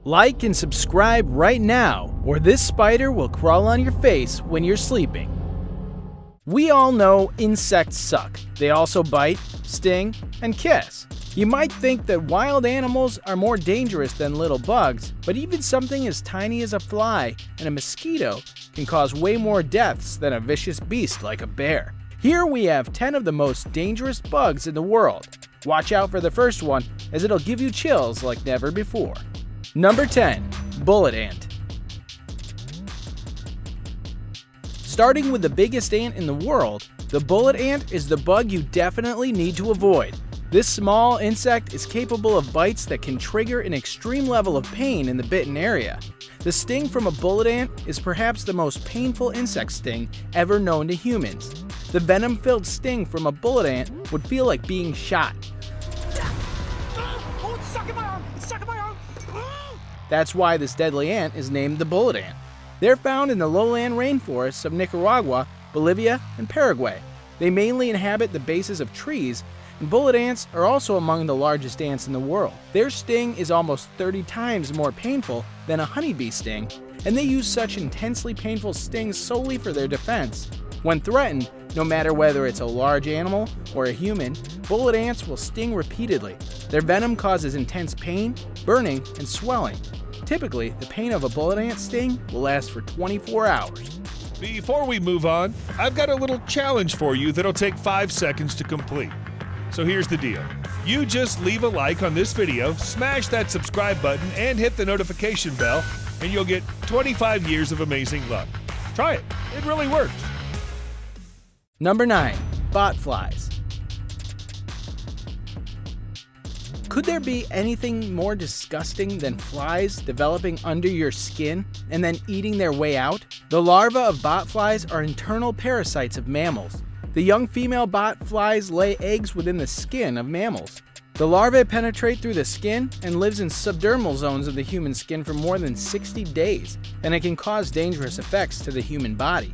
Like and subscribe right now, or this spider will crawl on your face when you're sleeping. We all know insects suck. They also bite, sting, and kiss. You might think that wild animals are more dangerous than little bugs, but even something as tiny as a fly and a mosquito can cause way more deaths than a vicious beast like a bear. Here we have 10 of the most dangerous bugs in the world. Watch out for the first one, as it'll give you chills like never before. Number 10. Bullet ant. Starting with the biggest ant in the world, the bullet ant is the bug you definitely need to avoid. This small insect is capable of bites that can trigger an extreme level of pain in the bitten area. The sting from a bullet ant is perhaps the most painful insect sting ever known to humans. The venom-filled sting from a bullet ant would feel like being shot. Oh, it's stuck in my arm! It's stuck in my arm! That's why this deadly ant is named the bullet ant. They're found in the lowland rainforests of Nicaragua, Bolivia, and Paraguay. They mainly inhabit the bases of trees, and bullet ants are also among the largest ants in the world. Their sting is almost 30 times more painful than a honeybee sting, and they use such intensely painful stings solely for their defense. When threatened, no matter whether it's a large animal or a human, bullet ants will sting repeatedly. Their venom causes intense pain, burning, and swelling. Typically, the pain of a bullet ant sting will last for 24 hours. Before we move on, I've got a little challenge for you that'll take 5 seconds to complete. So here's the deal. You just leave a like on this video, smash that subscribe button, and hit the notification bell, and you'll get 25 years of amazing luck. Try it. It really works. Number 9. Botflies. Could there be anything more disgusting than flies developing under your skin and then eating their way out? The larvae of botflies are internal parasites of mammals. The young female botflies lay eggs within the skin of mammals. The larvae penetrate through the skin and lives in subdermal zones of the human skin for more than 60 days, and it can cause dangerous effects to the human body.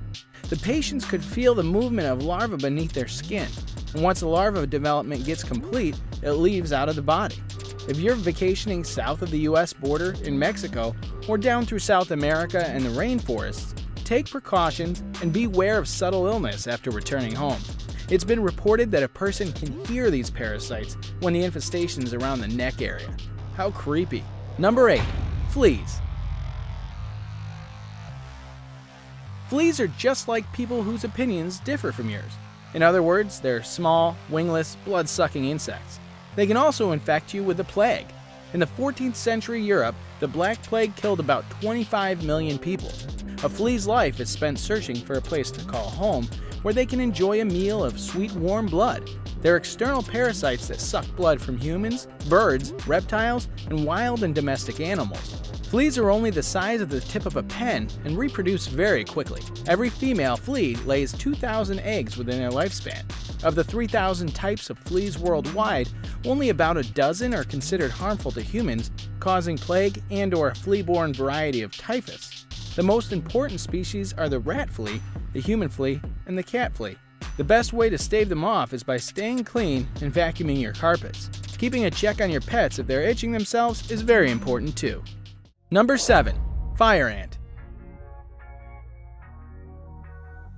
The patients could feel the movement of larvae beneath their skin, and once the larva development gets complete, it leaves out of the body. If you're vacationing south of the US border in Mexico or down through South America and the rainforests, take precautions and beware of subtle illness after returning home. It's been reported that a person can hear these parasites when the infestation is around the neck area. How creepy. Number 8. Fleas. Fleas are just like people whose opinions differ from yours. In other words, they're small, wingless, blood-sucking insects. They can also infect you with the plague. In the 14th century Europe, the Black Plague killed about 25 million people. A flea's life is spent searching for a place to call home where they can enjoy a meal of sweet, warm blood. They're external parasites that suck blood from humans, birds, reptiles, and wild and domestic animals. Fleas are only the size of the tip of a pen and reproduce very quickly. Every female flea lays 2,000 eggs within their lifespan. Of the 3,000 types of fleas worldwide, only about a dozen are considered harmful to humans, causing plague and/or a flea-borne variety of typhus. The most important species are the rat flea, the human flea, and the cat flea. The best way to stave them off is by staying clean and vacuuming your carpets. Keeping a check on your pets if they're itching themselves is very important too. Number 7. Fire ant.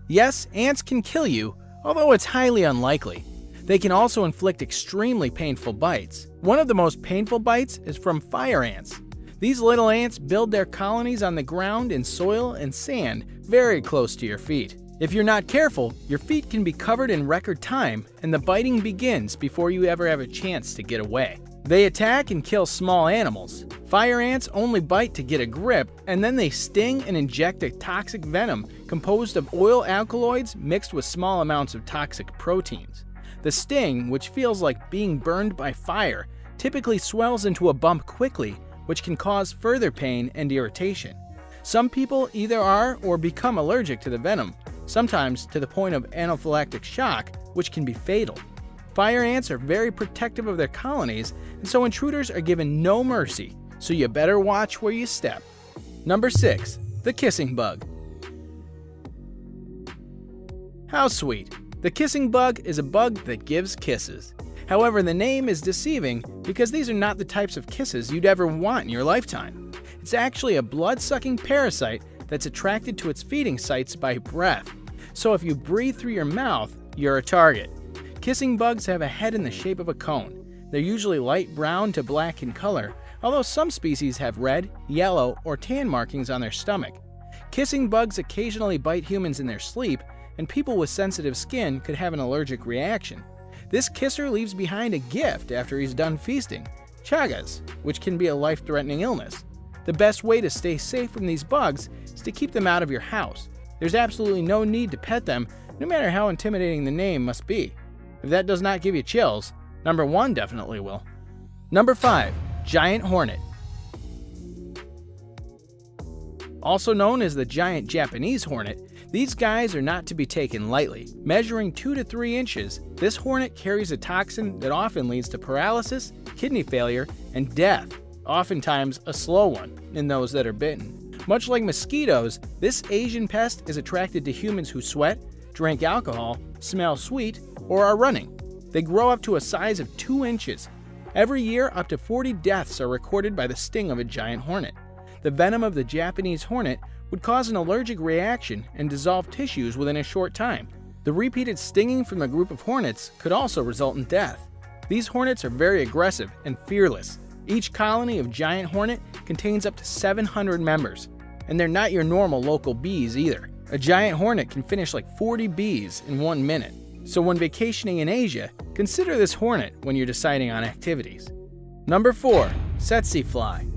Yes, ants can kill you, although it's highly unlikely. They can also inflict extremely painful bites. One of the most painful bites is from fire ants. These little ants build their colonies on the ground in soil and sand very close to your feet. If you're not careful, your feet can be covered in record time, and the biting begins before you ever have a chance to get away. They attack and kill small animals. Fire ants only bite to get a grip, and then they sting and inject a toxic venom composed of oil alkaloids mixed with small amounts of toxic proteins. The sting, which feels like being burned by fire, typically swells into a bump quickly, which can cause further pain and irritation. Some people either are or become allergic to the venom, sometimes to the point of anaphylactic shock, which can be fatal. Fire ants are very protective of their colonies, and so intruders are given no mercy, so you better watch where you step. Number 6. The kissing bug. How sweet. The kissing bug is a bug that gives kisses. However, the name is deceiving because these are not the types of kisses you'd ever want in your lifetime. It's actually a blood-sucking parasite that's attracted to its feeding sites by breath. So if you breathe through your mouth, you're a target. Kissing bugs have a head in the shape of a cone. They're usually light brown to black in color, although some species have red, yellow, or tan markings on their stomach. Kissing bugs occasionally bite humans in their sleep, and people with sensitive skin could have an allergic reaction. This kisser leaves behind a gift after he's done feasting, chagas, which can be a life-threatening illness. The best way to stay safe from these bugs is to keep them out of your house. There's absolutely no need to pet them, no matter how intimidating the name must be. If that does not give you chills, number 1 definitely will. Number 5. Giant hornet. Also known as the giant Japanese hornet, these guys are not to be taken lightly. Measuring 2 to 3 inches, this hornet carries a toxin that often leads to paralysis, kidney failure, and death, oftentimes a slow one in those that are bitten. Much like mosquitoes, this Asian pest is attracted to humans who sweat, drink alcohol, smell sweet, or are running. They grow up to a size of 2 inches. Every year, up to 40 deaths are recorded by the sting of a giant hornet. The venom of the Japanese hornet would cause an allergic reaction and dissolve tissues within a short time. The repeated stinging from a group of hornets could also result in death. These hornets are very aggressive and fearless. Each colony of giant hornet contains up to 700 members, and they're not your normal local bees either. A giant hornet can finish like 40 bees in 1 minute. So when vacationing in Asia, consider this hornet when you're deciding on activities. Number 4. Tsetse fly.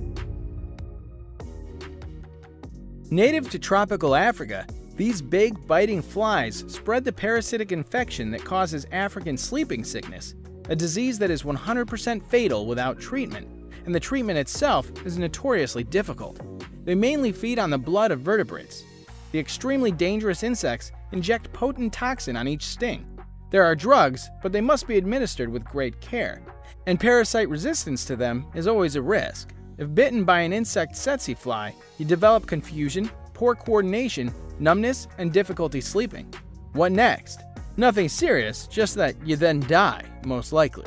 Native to tropical Africa, these big, biting flies spread the parasitic infection that causes African sleeping sickness, a disease that is 100% fatal without treatment, and the treatment itself is notoriously difficult. They mainly feed on the blood of vertebrates. The extremely dangerous insects inject potent toxin on each sting. There are drugs, but they must be administered with great care, and parasite resistance to them is always a risk. If bitten by an insect tsetse fly, you develop confusion, poor coordination, numbness, and difficulty sleeping. What next? Nothing serious, just that you then die, most likely.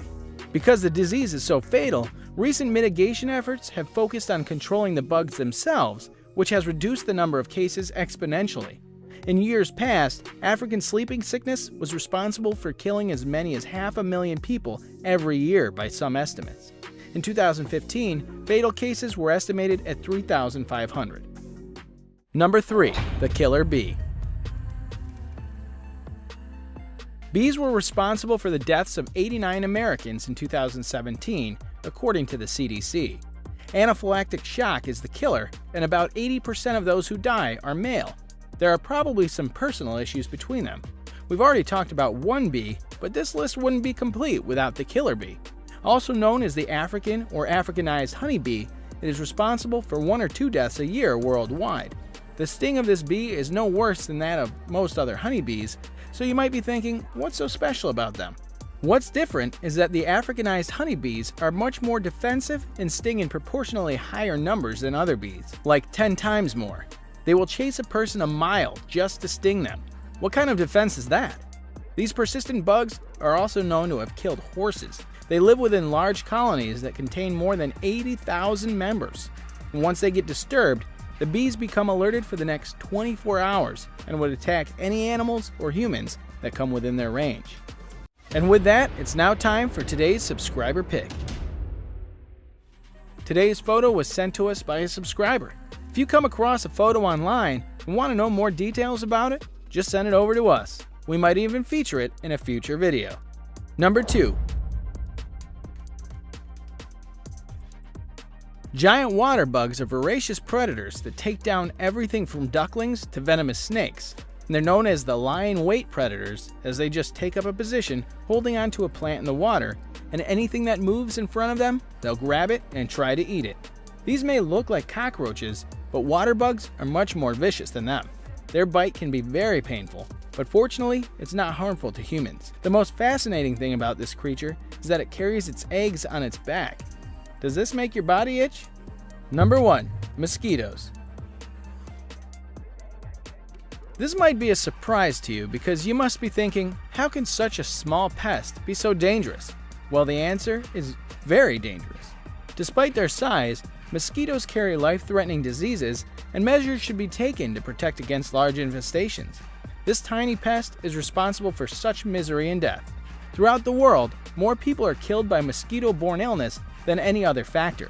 Because the disease is so fatal, recent mitigation efforts have focused on controlling the bugs themselves, which has reduced the number of cases exponentially. In years past, African sleeping sickness was responsible for killing as many as 500,000 people every year by some estimates. In 2015, fatal cases were estimated at 3,500. Number 3. The killer bee. Bees were responsible for the deaths of 89 Americans in 2017, according to the CDC. Anaphylactic shock is the killer, and about 80% of those who die are male. There are probably some personal issues between them. We've already talked about one bee, but this list wouldn't be complete without the killer bee. Also known as the African or Africanized honeybee, it is responsible for 1 or 2 deaths a year worldwide. The sting of this bee is no worse than that of most other honeybees, so you might be thinking, what's so special about them? What's different is that the Africanized honeybees are much more defensive and sting in proportionally higher numbers than other bees, like 10 times more. They will chase a person a mile just to sting them. What kind of defense is that? These persistent bugs are also known to have killed horses. They live within large colonies that contain more than 80,000 members. And once they get disturbed, the bees become alerted for the next 24 hours and would attack any animals or humans that come within their range. And with that, it's now time for today's subscriber pick. Today's photo was sent to us by a subscriber. If you come across a photo online and want to know more details about it, just send it over to us. We might even feature it in a future video. Number 2. Giant water bugs are voracious predators that take down everything from ducklings to venomous snakes. And they're known as the lying-in-wait predators, as they just take up a position holding onto a plant in the water, and anything that moves in front of them, they'll grab it and try to eat it. These may look like cockroaches, but water bugs are much more vicious than them. Their bite can be very painful, but fortunately, it's not harmful to humans. The most fascinating thing about this creature is that it carries its eggs on its back. Does this make your body itch? Number 1. Mosquitoes. This might be a surprise to you because you must be thinking, how can such a small pest be so dangerous? Well, the answer is very dangerous. Despite their size, Mosquitoes carry life-threatening diseases, and measures should be taken to protect against large infestations. This tiny pest is responsible for such misery and death. Throughout the world, more people are killed by mosquito-borne illness than any other factor.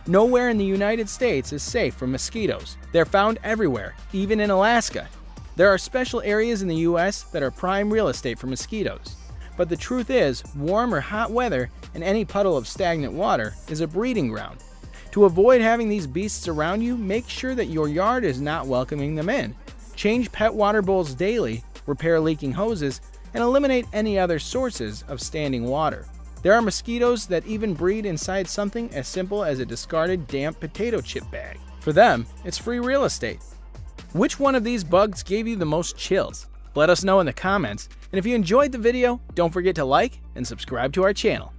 Nowhere in the United States is safe from mosquitoes. They're found everywhere, even in Alaska. There are special areas in the US that are prime real estate for mosquitoes. But the truth is, warm or hot weather and any puddle of stagnant water is a breeding ground. To avoid having these beasts around you, make sure that your yard is not welcoming them in. Change pet water bowls daily, repair leaking hoses, and eliminate any other sources of standing water. There are mosquitoes that even breed inside something as simple as a discarded damp potato chip bag. For them, it's free real estate. Which one of these bugs gave you the most chills? Let us know in the comments, and if you enjoyed the video, don't forget to like and subscribe to our channel.